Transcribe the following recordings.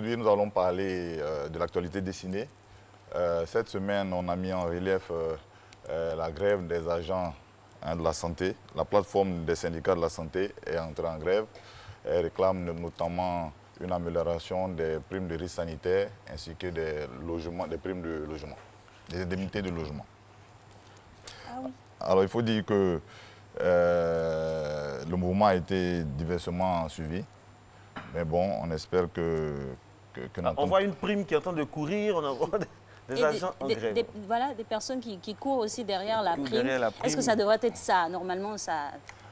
aujourd'hui, nous allons parler de l'actualité dessinée. Cette semaine, on a mis en relief la grève des agents de la santé. La plateforme des syndicats de la santé est entrée en grève. Elle réclame notamment une amélioration des primes de risque sanitaire ainsi que des primes de logement, des indemnités de logement. Ah oui. Alors, il faut dire que le mouvement a été diversement suivi. Mais bon, on espère que on voit une prime qui est en train de courir, on voit des agents en grève. Voilà, des personnes qui courent aussi derrière la prime. Derrière la prime. Est-ce que ça devrait être ça? Normalement,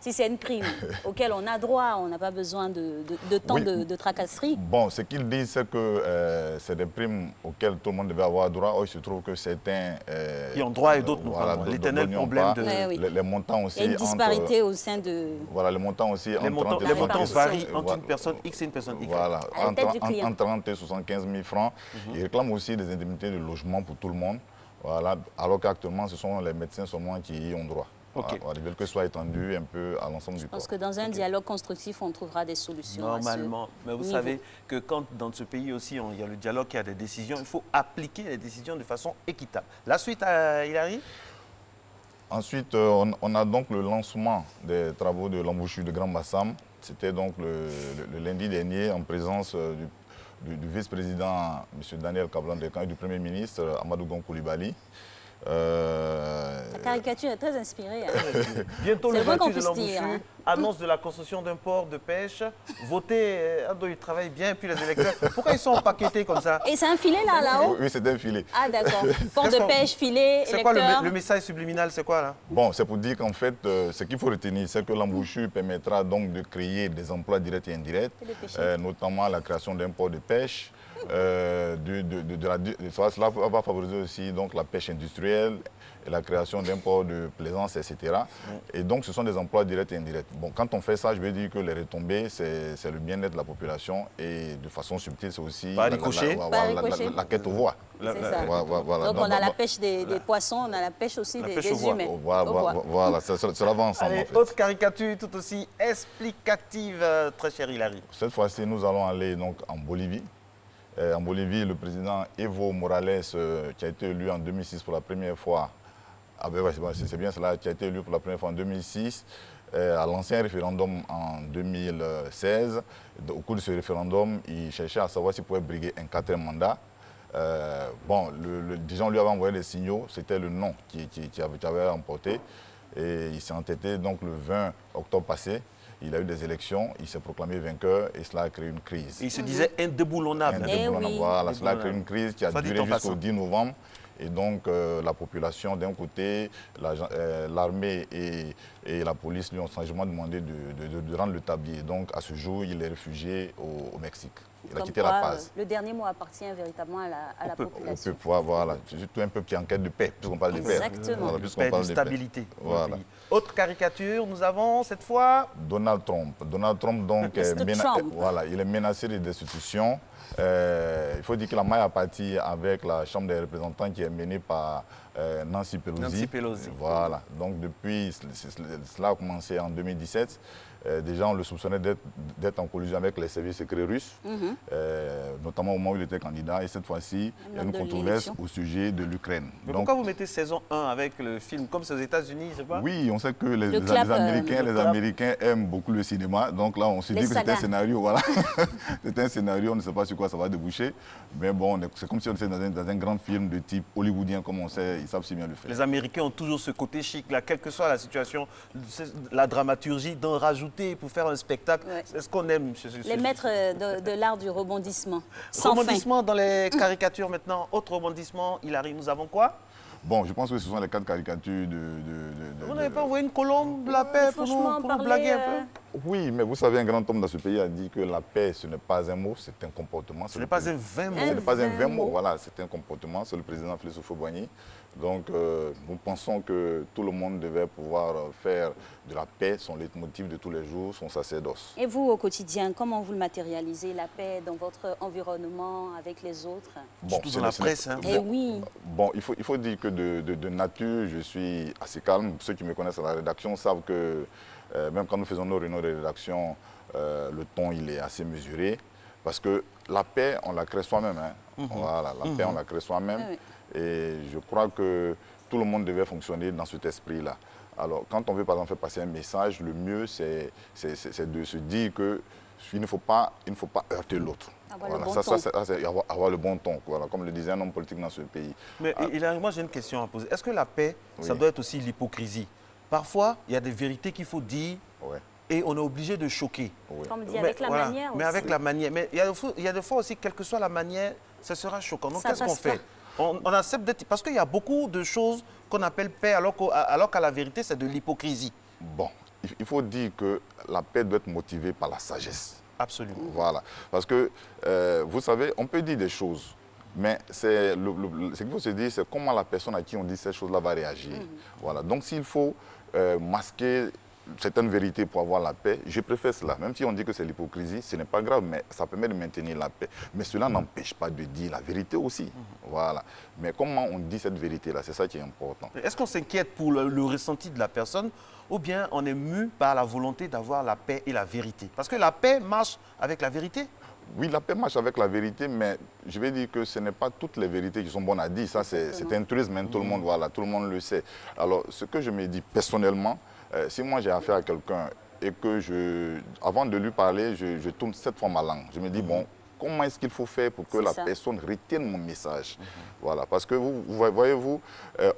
si c'est une prime auquel on a droit, on n'a pas besoin de temps Oui. de tracasserie. Bon, ce qu'ils disent, c'est que c'est des primes auxquelles tout le monde devait avoir droit. Or, il se trouve que certains... qui ont droit et d'autres n'ont voilà, pas droit. L'éternel problème de... Oui. Les montants aussi... Il y a une disparité au sein de... Voilà, les montants aussi... Les montants varient entre une personne X et une personne Y. Voilà, À la tête du client. entre 30 et 75 000 francs. Ils réclament aussi des indemnités de logement pour tout le monde. Voilà, alors qu'actuellement, ce sont les médecins seulement qui y ont droit. Okay. Voilà, ils veulent que ce soit étendu un peu à l'ensemble du corps. Je pense que dans un dialogue constructif, on trouvera des solutions. Normalement. Mais vous savez que quand dans ce pays aussi, il y a le dialogue, il y a des décisions, il faut appliquer les décisions de façon équitable. La suite, Hilary? Ensuite, on a donc le lancement des travaux de l'embouchure de Grand Bassam. C'était donc le lundi dernier en présence du vice-président M. Daniel Kablan-Dekan et du Premier ministre Amadou Gon Coulibaly. La caricature est très inspirée. Hein. Bientôt le 28 de dire, l'embouchure, hein. annonce de la construction d'un port de pêche. Voter, ils travaillent bien, puis les électeurs. Pourquoi ils sont empaquetés comme ça? Et c'est un filet là-haut? Oui, c'est un filet. Ah d'accord. Port de pêche, filet, c'est quoi électeur. le message subliminal, c'est quoi là? Bon, c'est pour dire qu'en fait, ce qu'il faut retenir, c'est que l'embouchure permettra donc de créer des emplois directs et indirects, notamment la création d'un port de pêche. Cela va favoriser aussi donc, la pêche industrielle, et la création d'un port de plaisance, etc. Et donc, ce sont des emplois directs et indirects. Bon, quand on fait ça, je veux dire que les retombées, c'est le bien-être de la population et de façon subtile, c'est aussi la quête aux voix. C'est ça. Voilà. Donc, on a la pêche des poissons, on a la pêche aussi des humains. Voilà, cela va ensemble. Allez, en fait. Autre caricature tout aussi explicative, très cher Hilary. Cette fois-ci, nous allons aller donc, en Bolivie. En Bolivie, le président Evo Morales, qui a été élu en 2006 pour la première fois, c'est bien cela, qui a été élu pour la première fois en 2006, a lancé un référendum en 2016. Au cours de ce référendum, il cherchait à savoir s'il pouvait briguer un 4e mandat. Les gens lui avaient envoyé des signaux, c'était le non qui avait emporté. Et il s'est entêté donc le 20 octobre passé. Il a eu des élections, il s'est proclamé vainqueur et cela a créé une crise. Il se disait indéboulonnable. Voilà, cela a créé une crise qui a duré jusqu'au 10 novembre. Et donc, la population, d'un côté, l'armée et la police lui ont sagement demandé de rendre le tablier. Donc, à ce jour, il est réfugié au Mexique. Il a quitté la Paz. Le dernier mot appartient véritablement à la population. Voilà, c'est surtout un peuple qui est en quête de paix, puisqu'on parle de paix. Exactement. Voilà, paix, de stabilité. Voilà. Autre caricature, nous avons cette fois... Donald Trump. Donald Trump, donc, il est menacé de destitution. Il faut dire que la maille a parti avec la Chambre des représentants qui est menée par Nancy Pelosi. Voilà. Donc depuis, cela a commencé en 2017. Déjà, on le soupçonnait d'être en collusion avec les services secrets russes, notamment au moment où il était candidat. Et cette fois-ci, il y a une controverse au sujet de l'Ukraine. Mais pourquoi vous mettez saison 1 avec le film, comme c'est aux États-Unis, je sais pas? Oui, on sait que les Américains aiment beaucoup le cinéma. Donc là, on s'est dit que c'était un scénario. Voilà. C'était un scénario, on ne sait pas sur quoi ça va déboucher. Mais bon, c'est comme si on était dans un grand film de type hollywoodien, comme on sait, ils savent si bien le faire. Les Américains ont toujours ce côté chic, là, quelle que soit la situation, la dramaturgie, d'en rajouter pour faire un spectacle. C'est ce qu'on aime. Les maîtres de l'art du rebondissement. Rebondissement dans les caricatures maintenant. Autre rebondissement, Hilary, nous avons quoi? Bon, je pense que ce sont les 4 caricatures Vous n'avez pas envoyé une colombe de la paix pour nous blaguer un peu? Oui, mais vous savez, un grand homme dans ce pays a dit que la paix, ce n'est pas un mot, c'est un comportement. Ce n'est pas un vain mot. Ce n'est pas un vain mot, voilà, c'est un comportement. C'est le président Félix Houphouët-Boigny. Donc, nous pensons que tout le monde devait pouvoir faire de la paix son leitmotiv de tous les jours, son sacerdoce. Et vous, au quotidien, comment vous le matérialisez, la paix dans votre environnement, avec les autres? Surtout dans la presse. Hein. Bon, il faut dire que de nature, je suis assez calme. Ceux qui me connaissent à la rédaction savent que même quand nous faisons nos réunions de rédaction, le ton il est assez mesuré. Parce que la paix, on la crée soi-même. Hein. Voilà, la paix, on la crée soi-même. Oui. Et je crois que tout le monde devait fonctionner dans cet esprit-là. Alors, quand on veut, par exemple, faire passer un message, le mieux, c'est de se dire qu'il ne faut pas heurter l'autre. Voilà, ça, c'est avoir le bon ton, voilà, comme le disait un homme politique dans ce pays. Mais moi, j'ai une question à poser. Est-ce que la paix, ça doit être aussi l'hypocrisie? Parfois, il y a des vérités qu'il faut dire et on est obligé de choquer. Comme dit, avec la manière aussi. Mais avec la manière. Mais il y a des fois aussi, quelle que soit la manière, ça sera choquant. Donc, qu'est-ce qu'on fait? On accepte d'être... Parce qu'il y a beaucoup de choses qu'on appelle paix, alors qu'à la vérité, c'est de l'hypocrisie. Bon, il faut dire que la paix doit être motivée par la sagesse. Absolument. Voilà. Parce que, vous savez, on peut dire des choses, mais ce qu'il faut se dire, c'est comment la personne à qui on dit ces choses-là va réagir. Voilà. Donc, s'il faut masquer certaines vérités pour avoir la paix, je préfère cela. Même si on dit que c'est l'hypocrisie, ce n'est pas grave, mais ça permet de maintenir la paix. Mais cela n'empêche pas de dire la vérité aussi. Voilà. Mais comment on dit cette vérité-là, c'est ça qui est important. Est-ce qu'on s'inquiète pour le ressenti de la personne ou bien on est mu par la volonté d'avoir la paix et la vérité? Parce que la paix marche avec la vérité. Oui, la paix marche avec la vérité, mais je vais dire que ce n'est pas toutes les vérités qui sont bonnes à dire. Ça, c'est un truisme, hein, tout le monde, voilà, tout le monde le sait. Alors, ce que je me dis personnellement, si moi j'ai affaire à quelqu'un et que avant de lui parler, je tourne 7 fois ma langue. Je me dis, bon, comment est-ce qu'il faut faire pour que la personne retienne mon message? Voilà, parce que voyez-vous,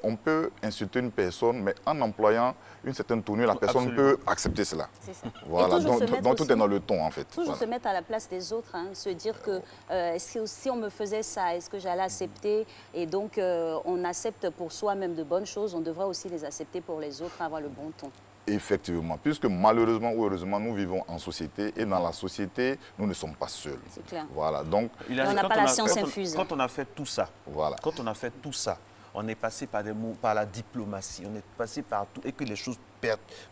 on peut insulter une personne, mais en employant une certaine tournure, la personne peut accepter cela. C'est ça. Voilà, donc tout est dans le ton, en fait. Toujours se mettre à la place des autres, hein, se dire que si on me faisait ça, est-ce que j'allais accepter? Et donc, on accepte pour soi-même de bonnes choses, on devrait aussi les accepter pour les autres, avoir le bon ton. Effectivement, puisque malheureusement ou heureusement, nous vivons en société et dans la société, nous ne sommes pas seuls. C'est clair. Voilà, donc... on n'a pas la science infuse. Quand on a fait tout ça, on est passé par la diplomatie, on est passé par tout, et que les choses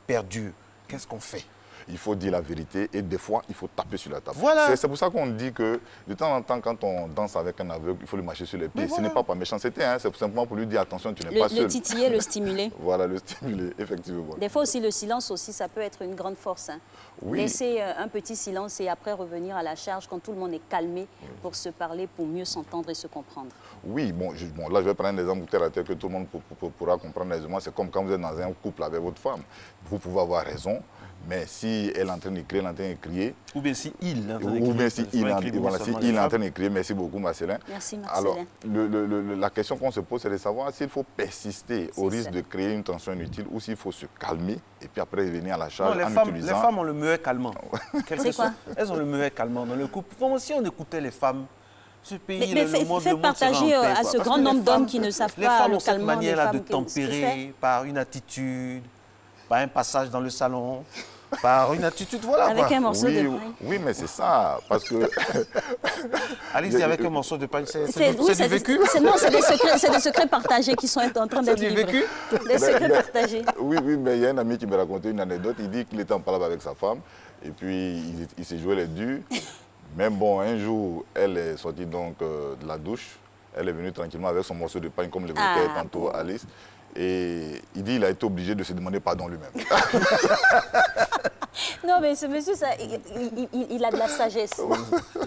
perdurent. Qu'est-ce qu'on fait? Il faut dire la vérité et des fois, il faut taper sur la table. Voilà. C'est pour ça qu'on dit que de temps en temps, quand on danse avec un aveugle, il faut lui marcher sur les pieds. Ce n'est pas par méchanceté, hein, c'est simplement pour lui dire attention, tu n'es pas seul. Le titiller, le stimuler. Voilà, le stimuler, effectivement. Des fois aussi, le silence aussi, ça peut être une grande force. Hein. Oui. Laisser un petit silence et après revenir à la charge quand tout le monde est calmé pour se parler, pour mieux s'entendre et se comprendre. Oui, bon, là, je vais prendre un exemple terre à terre que tout le monde pourra comprendre aisément. C'est comme quand vous êtes dans un couple avec votre femme. Vous pouvez avoir raison. Mais si elle est en train de crier, elle est en train de crier. Ou bien si il est en train de crier. Ou bien si il est en train de crier. Merci beaucoup, Marcelin. Merci, Marcelin. Alors, la question qu'on se pose, c'est de savoir s'il faut persister au risque de créer une tension inutile ou s'il faut se calmer et puis après revenir à la charge les femmes ont le muet calmant. C'est quoi? Elles ont le muet calmant dans le couple. Comme si on écoutait les femmes. Ce pays, mais faites partager à ce grand nombre d'hommes qui ne savent pas le calmant. Les femmes ont cette manière-là de tempérer par une attitude, par un passage dans le salon. Par une attitude, voilà. Avec un morceau de pain. Oui, mais c'est ça, parce que... Alice dit avec un morceau de pain, c'est du vécu? Non, c'est des secrets partagés qui sont en train d'être livrés. C'est du vécu? Des secrets partagés. Oui, mais il y a un ami qui me racontait une anecdote. Il dit qu'il était en parole avec sa femme, et puis il s'est joué les durs. Mais bon, un jour, elle est sortie donc de la douche. Elle est venue tranquillement avec son morceau de pain, comme l'évoquait tantôt Alice. Et il dit qu'il a été obligé de se demander pardon lui-même. Non, mais ce monsieur, il a de la sagesse.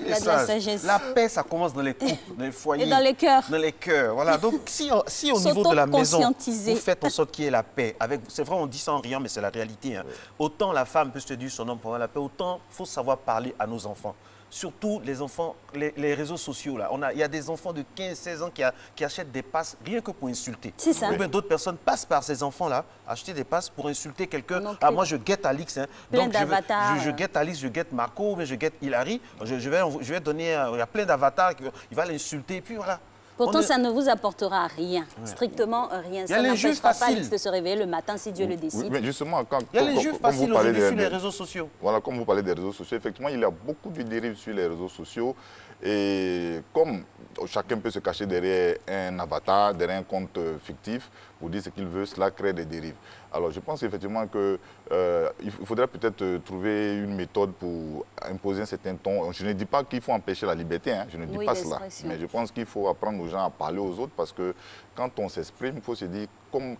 Il a de la sagesse. La paix, ça commence dans les couples, dans les foyers. Et dans les cœurs. Dans les cœurs, voilà. Donc, si au niveau de la maison, vous faites en sorte qu'il y ait la paix, c'est vrai, on dit ça en riant, mais c'est la réalité. Hein. Autant la femme peut se dire son homme pour avoir la paix, autant il faut savoir parler à nos enfants. Surtout les enfants, les réseaux sociaux. Il y a des enfants de 15-16 ans qui achètent des passes rien que pour insulter. C'est ça. Ou bien d'autres personnes passent par ces enfants-là, acheter des passes pour insulter quelqu'un. Ah, moi, je guette Alix. Hein. Donc, je guette Alix, je guette Marco, mais je guette Hilary. Je vais donner... il y a plein d'avatars, il va l'insulter, et puis voilà. Pourtant, ça ne vous apportera rien, strictement rien. Ça n'empêchera pas Alix de se réveiller le matin si Dieu le décide. Oui, mais justement, il y a les juifs faciles aujourd'hui sur les réseaux sociaux. Voilà, comme vous parlez des réseaux sociaux, effectivement, il y a beaucoup de dérives sur les réseaux sociaux. Et comme chacun peut se cacher derrière un avatar, derrière un compte fictif, pour dire ce qu'il veut, cela crée des dérives. Alors je pense effectivement qu'il faudrait peut-être trouver une méthode pour imposer un certain ton. Je ne dis pas qu'il faut empêcher la liberté, hein, je ne dis pas cela. Mais je pense qu'il faut apprendre aux gens à parler aux autres parce que quand on s'exprime, il faut se dire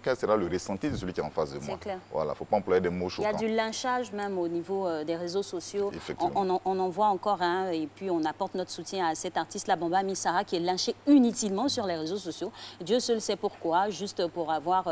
quel sera le ressenti de celui qui est en face de moi. Clair. Voilà, il ne faut pas employer des mots choquants. Il y a du lynchage même au niveau des réseaux sociaux. On en voit encore un, et puis on apporte notre soutien à cet artiste, la Bamba Missara, qui est lynché inutilement sur les réseaux sociaux. Dieu seul sait pourquoi, juste pour avoir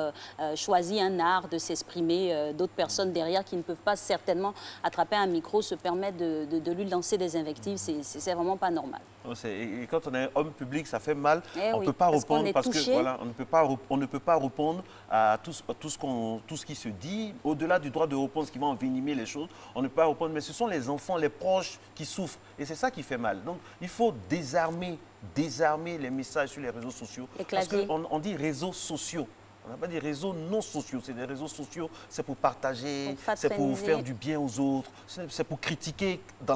choisi un art de s'exprimer. D'autres personnes derrière qui ne peuvent pas certainement attraper un micro se permettent de lui lancer des invectives. C'est vraiment pas normal. Et quand on est homme public, ça fait mal. On ne peut pas répondre parce que voilà, on ne peut pas répondre à tout ce qui se dit. Au-delà du droit de répondre, ce qui va envenimer les choses, on ne peut pas répondre. Mais ce sont les enfants, les proches qui souffrent. Et c'est ça qui fait mal. Donc, il faut désarmer les messages sur les réseaux sociaux. Parce qu'on dit réseaux sociaux. On n'a pas des réseaux non sociaux, c'est des réseaux sociaux, c'est pour partager, c'est pour faire du bien aux autres, c'est pour critiquer dans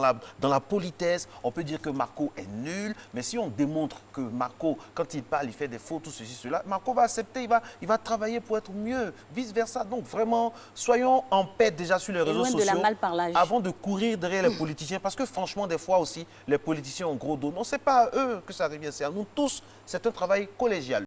la politesse. On peut dire que Marco est nul, mais si on démontre que Marco, quand il parle, il fait des fautes, tout ceci, cela, Marco va accepter, il va travailler pour être mieux, vice-versa. Donc vraiment, soyons en paix déjà sur les réseaux sociaux avant de courir derrière les politiciens, parce que franchement, des fois aussi, les politiciens ont gros dos. Non, ce n'est pas à eux que ça revient, c'est à nous tous, c'est un travail collégial.